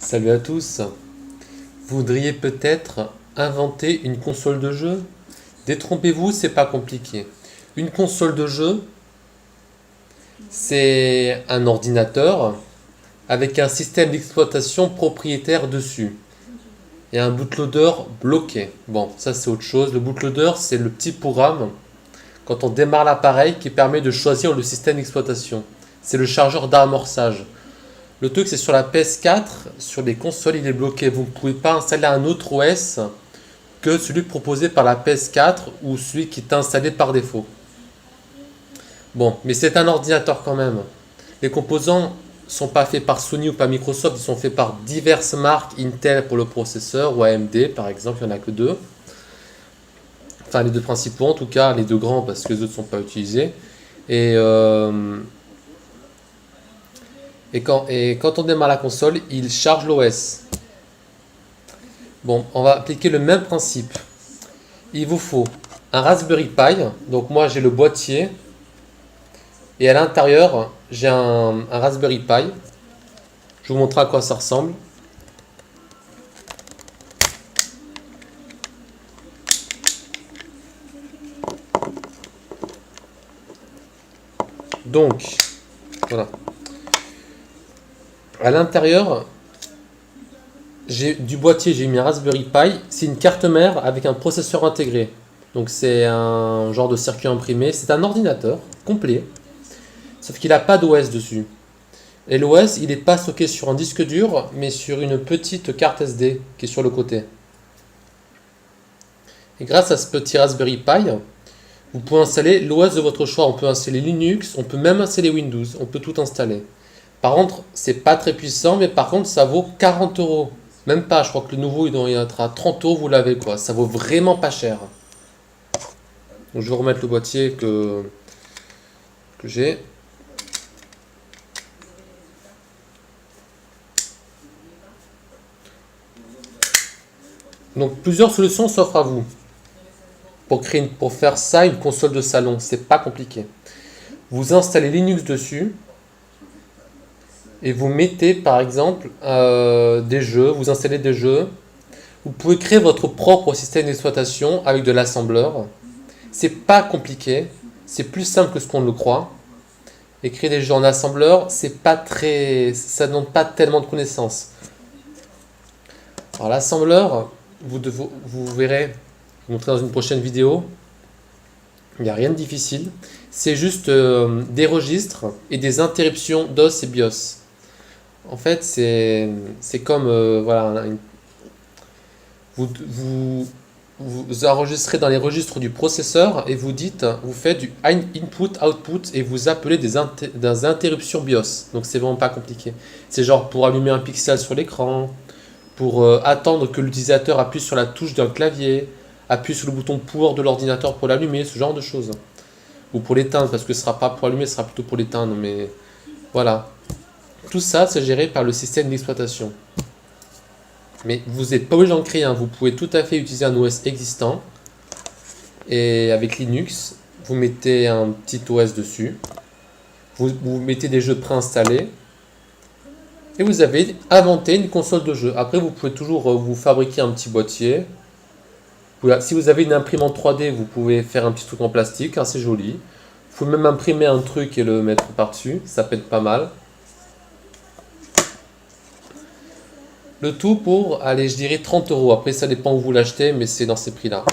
Salut à tous. Vous voudriez peut-être inventer une console de jeu? Détrompez-vous, c'est pas compliqué. Une console de jeu, c'est un ordinateur avec un système d'exploitation propriétaire dessus et un bootloader bloqué. Bon, ça c'est autre chose. Le bootloader, c'est le petit programme quand on démarre l'appareil qui permet de choisir le système d'exploitation. C'est le chargeur d'amorçage. Le truc, c'est sur la PS4, sur les consoles, il est bloqué. Vous ne pouvez pas installer un autre OS que celui proposé par la PS4 ou celui qui est installé par défaut. Bon, mais c'est un ordinateur quand même. Les composants sont pas faits par Sony ou par Microsoft, ils sont faits par diverses marques, Intel pour le processeur ou AMD par exemple, il n'y en a que deux. Enfin, les deux principaux en tout cas, les deux grands parce que les autres ne sont pas utilisés. Et, euh, et quand on démarre la console, il charge l'OS. Bon, on va appliquer le même principe. Il vous faut un Raspberry Pi. Donc moi j'ai le boîtier. Et à l'intérieur, j'ai un Raspberry Pi. Je vous montre à quoi ça ressemble. Donc, voilà. À l'intérieur, du boîtier, j'ai mis un Raspberry Pi. C'est une carte mère avec un processeur intégré. Donc c'est un genre de circuit imprimé. C'est un ordinateur complet. Sauf qu'il n'a pas d'OS dessus. Et l'OS, il n'est pas stocké sur un disque dur, mais sur une petite carte SD qui est sur le côté. Et grâce à ce petit Raspberry Pi, vous pouvez installer l'OS de votre choix. On peut installer Linux, on peut même installer Windows, on peut tout installer. Par contre, c'est pas très puissant, mais par contre, ça vaut 40 euros. Même pas, je crois que le nouveau, il doit être à 30 euros, vous l'avez quoi. Ça vaut vraiment pas cher. Donc, je vais remettre le boîtier que j'ai. Donc, plusieurs solutions s'offrent à vous pour faire ça une console de salon. C'est pas compliqué. Vous installez Linux dessus et vous mettez par exemple des jeux, vous installez des jeux. Vous pouvez créer votre propre système d'exploitation avec de l'assembleur. C'est pas compliqué, c'est plus simple que ce qu'on le croit. Et créer des jeux en assembleur, ça ne demande pas tellement de connaissances. Alors l'assembleur, vous verrez, je vais vous montrer dans une prochaine vidéo. Il n'y a rien de difficile. C'est juste des registres et des interruptions DOS et BIOS. En fait, c'est comme voilà, vous enregistrez dans les registres du processeur et vous faites du input-output et vous appelez des interruptions BIOS. Donc c'est vraiment pas compliqué. C'est genre pour allumer un pixel sur l'écran, pour attendre que l'utilisateur appuie sur la touche d'un clavier, appuie sur le bouton pour de l'ordinateur pour l'allumer, ce genre de choses. Ou pour l'éteindre, parce que ce sera pas pour allumer, ce sera plutôt pour l'éteindre, mais voilà. Tout ça, c'est géré par le système d'exploitation. Mais vous n'êtes pas obligé d'en créer un, vous pouvez tout à fait utiliser un OS existant. Et avec Linux, vous mettez un petit OS dessus. Vous mettez des jeux préinstallés. Et vous avez inventé une console de jeu. Après, vous pouvez toujours vous fabriquer un petit boîtier. Si vous avez une imprimante 3D, vous pouvez faire un petit truc en plastique, assez joli. Vous pouvez même imprimer un truc et le mettre par-dessus, ça peut être pas mal. Le tout pour, allez, je dirais 30 euros. Après, ça dépend où vous l'achetez, mais c'est dans ces prix-là.